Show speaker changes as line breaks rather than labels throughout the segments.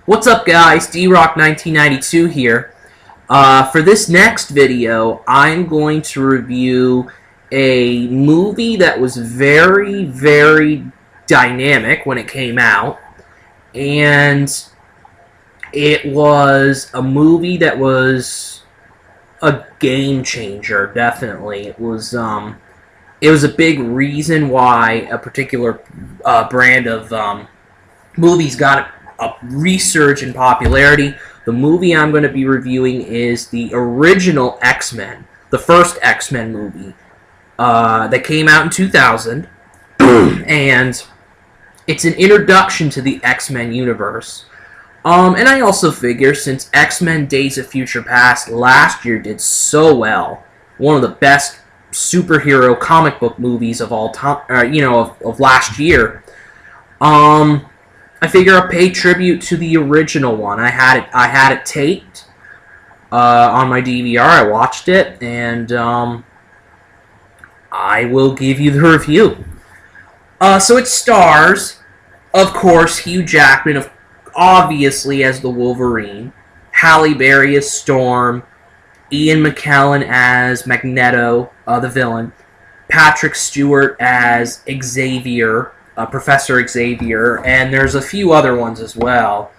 What's up, guys? D-Rock 1992 here. For this next video, I'm going to review a movie that was very, very dynamic when it came out, and it was a movie that was a game changer. Definitely, it was a big reason why a particular brand of movies got a resurge in popularity. The movie I'm going to be reviewing is the original X-Men, the first X-Men movie that came out in 2000, and it's an introduction to the X-Men universe. And I also figure, since X-Men Days of Future Past last year did so well, one of the best superhero comic book movies of all time, of last year, I figure I'll pay tribute to the original one. I had it taped on my DVR. I watched it, and I will give you the review. So it stars, of course, Hugh Jackman, obviously, as the Wolverine, Halle Berry as Storm, Ian McKellen as Magneto, the villain, Patrick Stewart as Xavier, Professor Xavier, and there's a few other ones as well.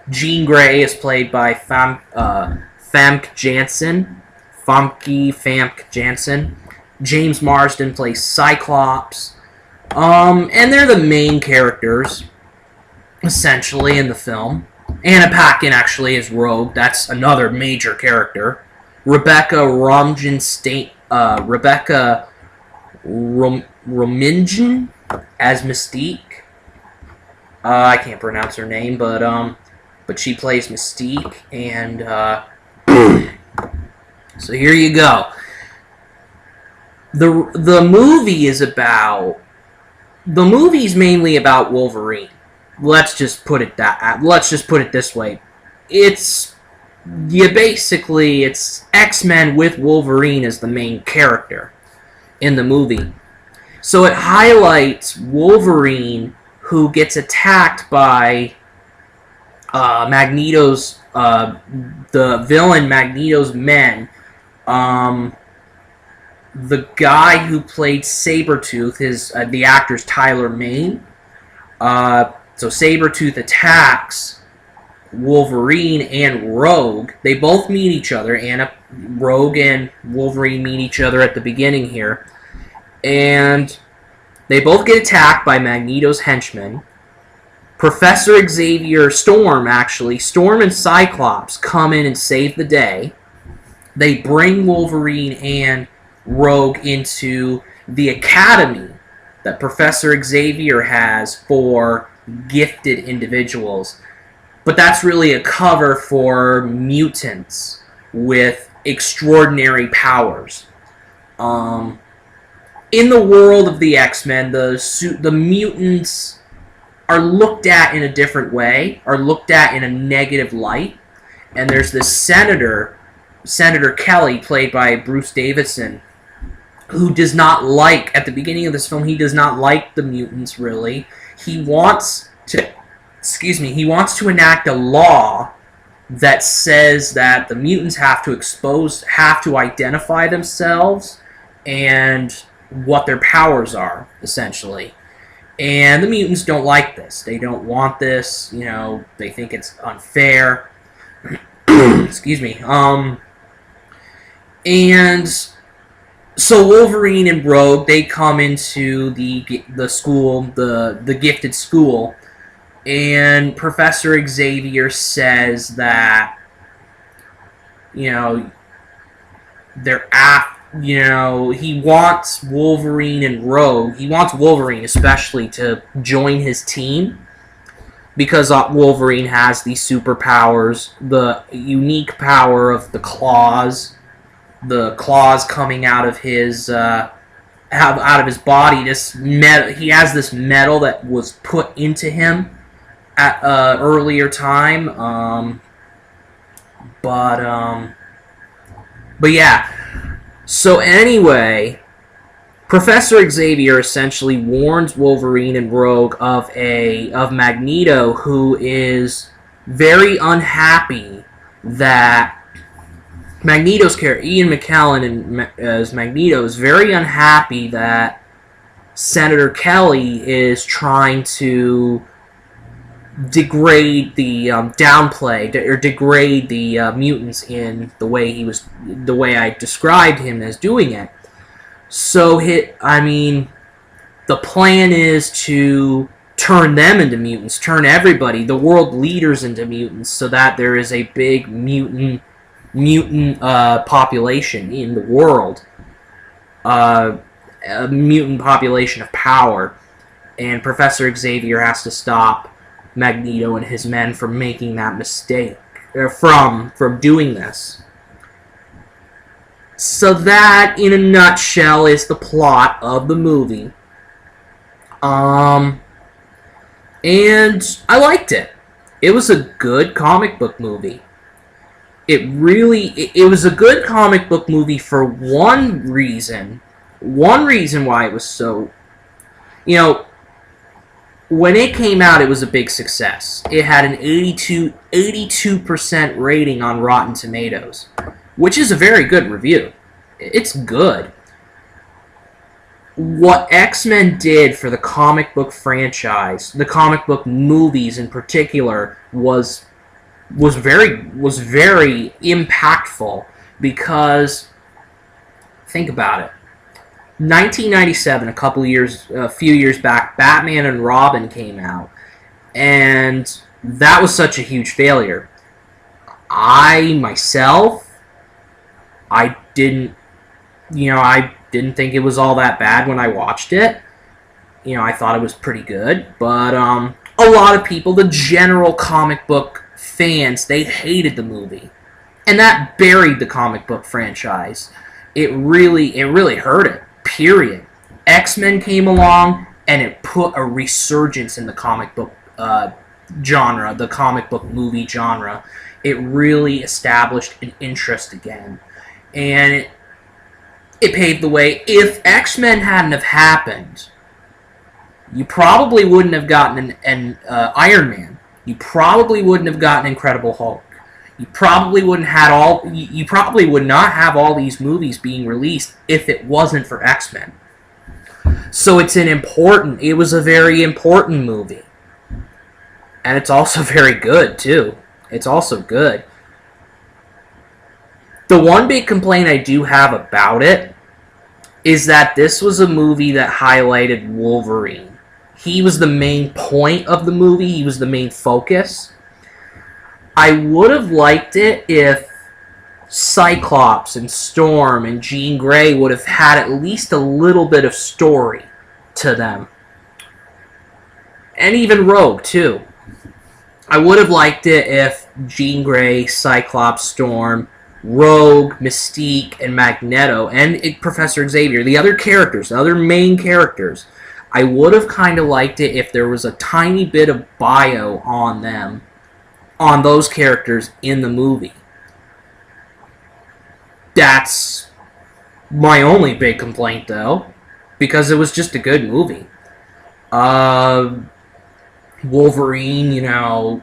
Jean Grey is played by Famke Janssen. Famke Janssen. James Marsden plays Cyclops. And they're the main characters, essentially, in the film. Anna Paquin actually is Rogue. That's another major character. Rebecca Romijn as Mystique. I can't pronounce her name, but she plays Mystique, and so here you go. The movie's mainly about Wolverine. Let's just put it this way. It's X-Men with Wolverine as the main character in the movie. So it highlights Wolverine, who gets attacked by Magneto's, the villain Magneto's men. The guy who played Sabretooth, the actor's Tyler Mane. So Sabretooth attacks Wolverine and Rogue. They both meet each other. Rogue and Wolverine meet each other at the beginning here. And they both get attacked by Magneto's henchmen. Professor Xavier, Storm and Cyclops come in and save the day. They bring Wolverine and Rogue into the academy that Professor Xavier has for gifted individuals. But that's really a cover for mutants with extraordinary powers. In the world of the X-Men, the mutants are looked at in a different way, are looked at in a negative light. And there's this Senator Kelly, played by Bruce Davison, who does not like, at the beginning of this film, he does not like the mutants, really. He wants to enact a law that says that the mutants have to identify themselves and what their powers are, essentially. And the mutants don't like this. They don't want this, they think it's unfair. Excuse me. And so Wolverine and Rogue, they come into the school, the gifted school, and Professor Xavier says that, he wants Wolverine and Rogue, he wants Wolverine especially to join his team, because Wolverine has these superpowers, the unique power of the claws coming out of his body. He has this metal that was put into him at earlier time, but yeah. So anyway, Professor Xavier essentially warns Wolverine and Rogue of Magneto, who is very unhappy that Magneto's character, Ian McKellen as Magneto, is very unhappy that Senator Kelly is trying to degrade the degrade the mutants in the way I described him as doing it. So the plan is to turn them into mutants, turn everybody, the world leaders, into mutants, so that there is a big mutant population in the world, a mutant population of power, and Professor Xavier has to stop Magneto and his men from making that mistake, from doing this. So that, in a nutshell, is the plot of the movie. And I liked it. It was a good comic book movie. It was a good comic book movie for one reason. One reason why it was so... when it came out, it was a big success. It had an 82% rating on Rotten Tomatoes, which is a very good review. It's good. What X-Men did for the comic book franchise, the comic book movies in particular, was very impactful, because think about it. 1997, a few years back, Batman and Robin came out, and that was such a huge failure. I didn't think it was all that bad when I watched it. I thought it was pretty good, but a lot of people, the general comic book fans, they hated the movie, and that buried the comic book franchise. It really hurt it. Period. X-Men came along, and it put a resurgence in the comic book genre, the comic book movie genre. It really established an interest again, and it paved the way. If X-Men hadn't have happened, you probably wouldn't have gotten an Iron Man. You probably wouldn't have gotten Incredible Hulk. You probably would not have all these movies being released if it wasn't for X-Men. So it was a very important movie. And it's also very good, too. It's also good. The one big complaint I do have about it is that this was a movie that highlighted Wolverine. He was the main point of the movie. He was the main focus. I would have liked it if Cyclops and Storm and Jean Grey would have had at least a little bit of story to them. And even Rogue, too. I would have liked it if Jean Grey, Cyclops, Storm, Rogue, Mystique, and Magneto, and Professor Xavier, the other main characters, I would have kind of liked it if there was a tiny bit of bio on them, on those characters in the movie. That's my only big complaint, though, because it was just a good movie. Wolverine,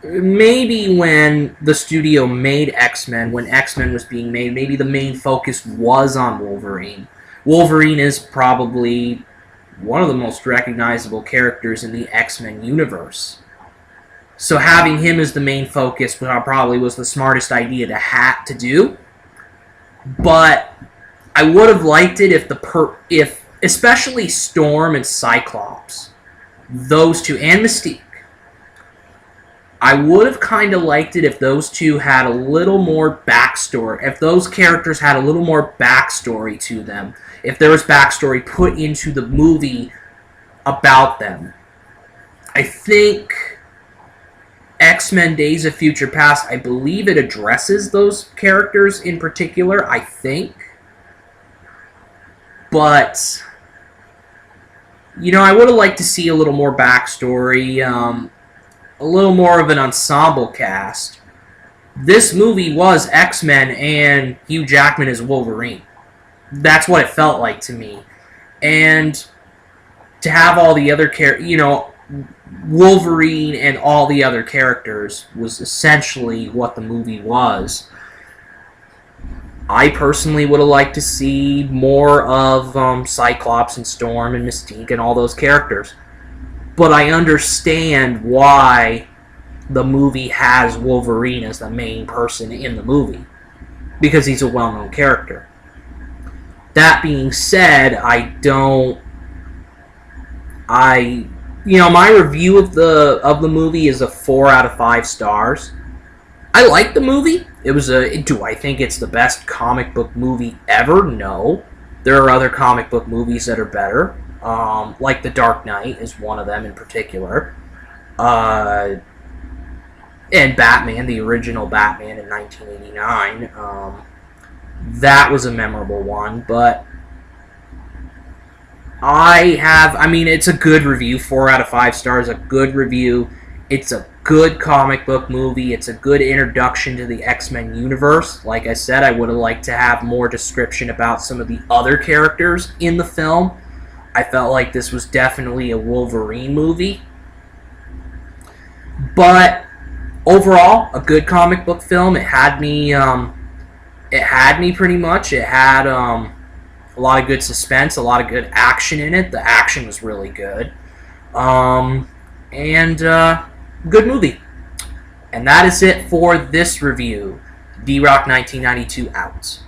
maybe when the studio made X-Men, when X-Men was being made, maybe the main focus was on Wolverine. Wolverine is probably one of the most recognizable characters in the X-Men universe. So having him as the main focus probably was the smartest idea to do. But I would have liked it if especially Storm and Cyclops, those two, and Mystique, I would have kind of liked it if those two had a little more backstory, if those characters had a little more backstory to them, if there was backstory put into the movie about them. I think X-Men Days of Future Past, I believe it addresses those characters in particular, I think. But, I would have liked to see a little more backstory, a little more of an ensemble cast. This movie was X-Men and Hugh Jackman as Wolverine. That's what it felt like to me. And to have all the other Wolverine and all the other characters was essentially what the movie was. I personally would have liked to see more of Cyclops and Storm and Mystique and all those characters. But I understand why the movie has Wolverine as the main person in the movie, because he's a well-known character. That being said, my review of the movie is a 4 out of 5 stars. I like the movie. Do I think it's the best comic book movie ever? No. There are other comic book movies that are better. Like The Dark Knight is one of them in particular. And Batman, the original Batman in 1989. That was a memorable one, but it's a good review. 4 out of 5 stars, a good review. It's a good comic book movie. It's a good introduction to the X-Men universe. Like I said, I would have liked to have more description about some of the other characters in the film. I felt like this was definitely a Wolverine movie. But overall, a good comic book film. It had me pretty much. It had a lot of good suspense, a lot of good action in it. The action was really good. Good movie. And that is it for this review. D-Rock 1992 out.